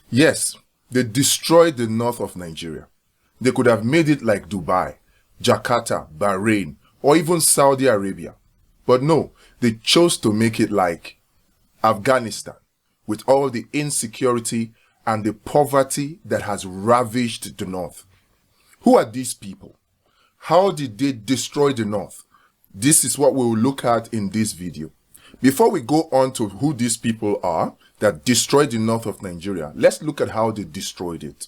Yes, they destroyed the north of Nigeria. They could have made it like Dubai, Jakarta, Bahrain, or even Saudi Arabia. But no, they chose to make it like Afghanistan, with all the insecurity and the poverty that has ravaged the north. Who are these people? How did they destroy the north? This is what we will look at in this video. Before we go on to who these people are that destroyed the north of Nigeria, let's look at how they destroyed it.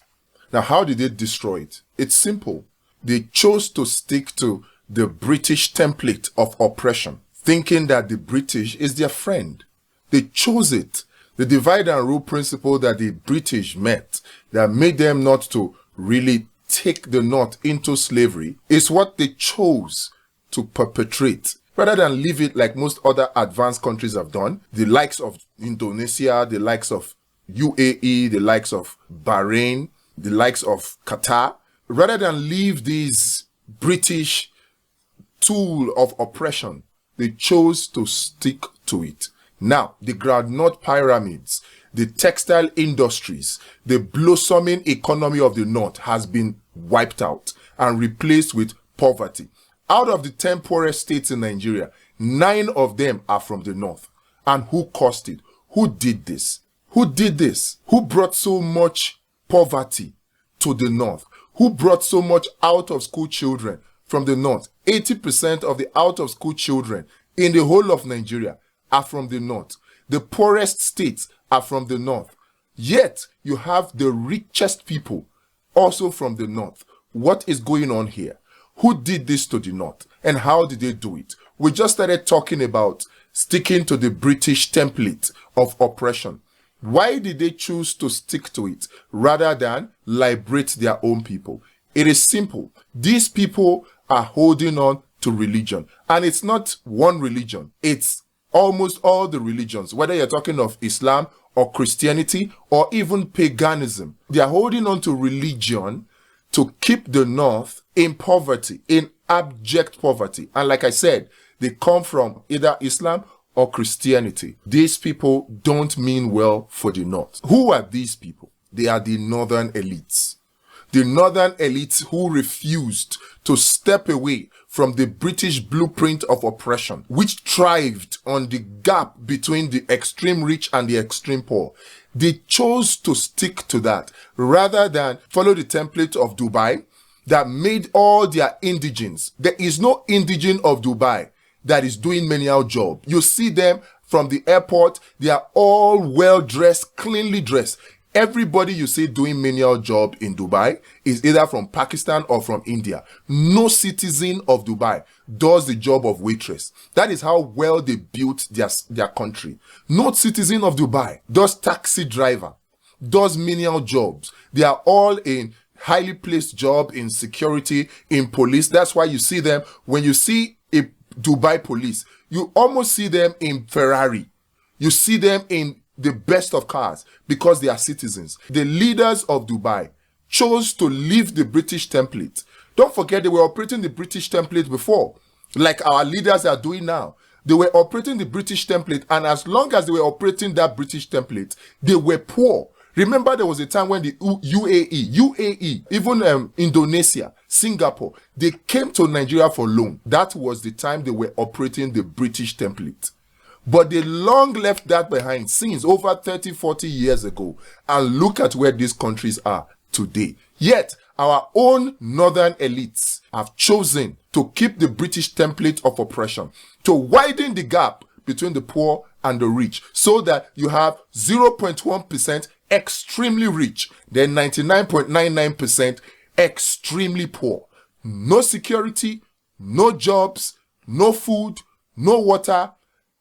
Now, how did they destroy it? It's simple. They chose to stick to the British template of oppression, thinking that the British is their friend. They chose it. The divide and rule principle that the British met, that made them not to really take the north into slavery, is what they chose to perpetrate, rather than leave it like most other advanced countries have done, the likes of Indonesia, the likes of UAE, the likes of Bahrain, the likes of Qatar. Rather than leave this British tool of oppression, they chose to stick to it. Now, the groundnut pyramids, the textile industries, the blossoming economy of the north has been wiped out and replaced with poverty. Out of the 10 poorest states in Nigeria, 9 of them are from the north. And who caused it? Who did this? Who did this? Who brought so much poverty to the north? Who brought so much out of school children from the north? 80% of the out of school children in the whole of Nigeria are from the north. The poorest states are from the north. Yet you have the richest people also from the north. What is going on here? Who did this to the north and how did they do it? We just started talking about sticking to the British template of oppression. Why did they choose to stick to it rather than liberate their own people? It is simple. These people are holding on to religion, and it's not one religion. It's almost all the religions, whether you're talking of Islam or Christianity or even paganism. They are holding on to religion to keep the north in poverty, in abject poverty. And like I said, they come from either Islam or Christianity. These people don't mean well for the north. Who are these people? They are the northern elites. The northern elites who refused to step away from the British blueprint of oppression, which thrived on the gap between the extreme rich and the extreme poor. They chose to stick to that rather than follow the template of Dubai that made all their indigents. There is no indigent of Dubai that is doing menial job. You see them from the airport, they are all well-dressed, cleanly dressed. Everybody you see doing menial job in Dubai is either from Pakistan or from India. No citizen of Dubai does the job of waitress. That is how well they built their country. No citizen of Dubai does taxi driver, does menial jobs. They are all in highly placed job in security, in police. That's why you see them, when you see a Dubai police, you almost see them in Ferrari. You see them in the best of cars because they are citizens. The leaders of Dubai chose to leave the British template. Don't forget they were operating the British template before, like our leaders are doing now. They were operating the British template, and as long as they were operating that British template, they were poor. Remember, there was a time when the UAE, even Indonesia, Singapore, they came to Nigeria for loan. That was the time they were operating the British template. But they long left that behind since over 30, 40 years ago. And look at where these countries are today. Yet, our own northern elites have chosen to keep the British template of oppression, to widen the gap between the poor and the rich, so that you have 0.1% extremely rich, then 99.99% extremely poor. No security, no jobs, no food, no water.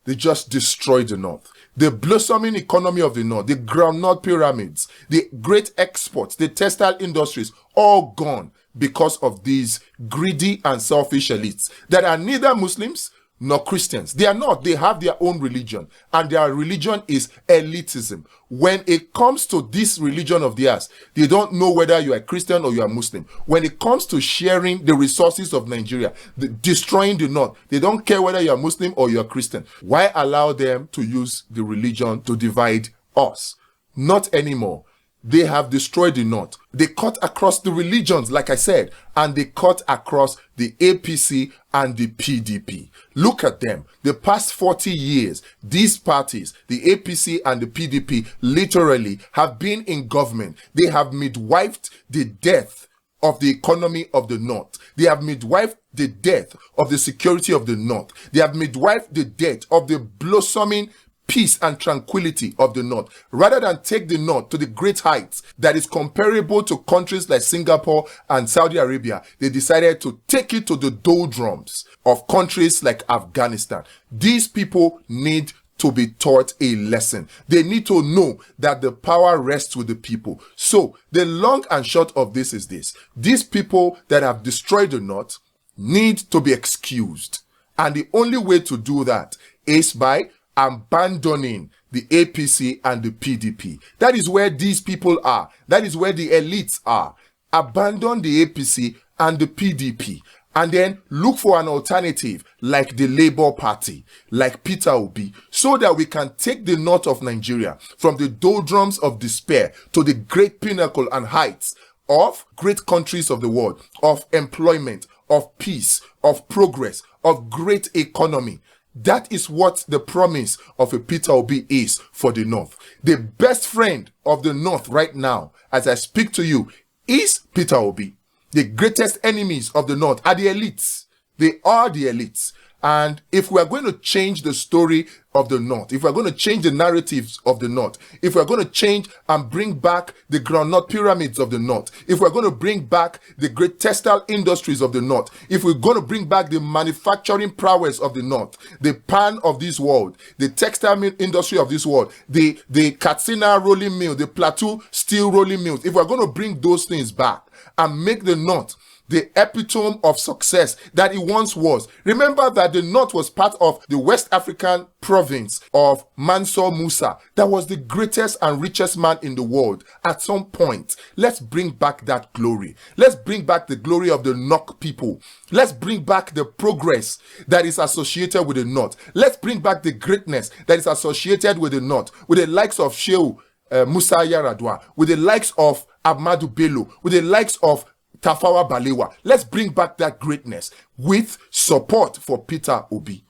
They just destroyed the north. The blossoming economy of the north, the groundnut pyramids, the great exports, the textile industries, all gone because of these greedy and selfish elites that are neither Muslims nor Christians. They are not. They have their own religion, and their religion is elitism. When it comes to this religion of theirs, they don't know whether you are Christian or you are Muslim. When it comes to sharing the resources of Nigeria, destroying the north, they don't care whether you are Muslim or you are Christian. Why allow them to use the religion to divide us? Not anymore. they have destroyed the North. They cut across the religions, like I said, and they cut across the APC and the PDP. Look at them. The past 40 years, these parties, the APC and the PDP, literally have been in government. They have midwifed the death of the economy of the North. They have midwifed the death of the security of the North. They have midwifed the death of the blossoming peace and tranquility of the North. Rather than take the North to the great heights that is comparable to countries like Singapore and Saudi Arabia, they decided to take it to the doldrums of countries like Afghanistan. These people need to be taught a lesson. They need to know that the power rests with the people. So the long and short of this is this: these people that have destroyed the North need to be excused. And the only way to do that is by abandoning the APC and the PDP. That is where these people are. That is where the elites are. Abandon the APC and the PDP, and then look for an alternative like the Labour Party, like Peter Obi, so that we can take the North of Nigeria from the doldrums of despair to the great pinnacle and heights of great countries of the world, of employment, of peace, of progress, of great economy. That is what the promise of a Peter Obi is for the North. The best friend of the North right now, as I speak to you, is Peter Obi. The greatest enemies of the North are the elites. They are the elites. And if we are going to change the story of the North, if we are going to change the narratives of the North, if we are going to change and bring back the groundnut pyramids of the North, if we are going to bring back the great textile industries of the North, if we're going to bring back the manufacturing prowess of the North, the pan of this world, the textile industry of this world, the Katsina rolling mill, the Plateau steel rolling mills, if we're going to bring those things back and make the North the epitome of success that it once was. Remember that the North was part of the West African province of Mansour Musa. That was the greatest and richest man in the world at some point. Let's bring back that glory. Let's bring back the glory of the Nok people. Let's bring back the progress that is associated with the North. Let's bring back the greatness that is associated with the North, with the likes of Shehu Musa Yaradua, with the likes of Ahmadu Bello, with the likes of Tafawa Balewa. Let's bring back that greatness with support for Peter Obi.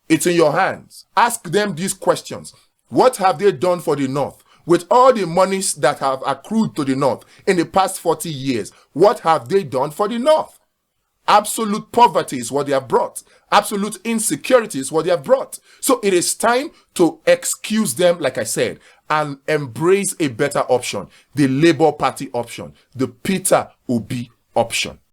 It's in your hands. Ask them these questions. What have they done for the North? With all the monies that have accrued to the North in the past 40 years, what have they done for the North? Absolute poverty is what they have brought. Absolute insecurity is what they have brought. So it is time to excuse them, like I said, and embrace a better option, the Labour Party option, the Peter Obi option.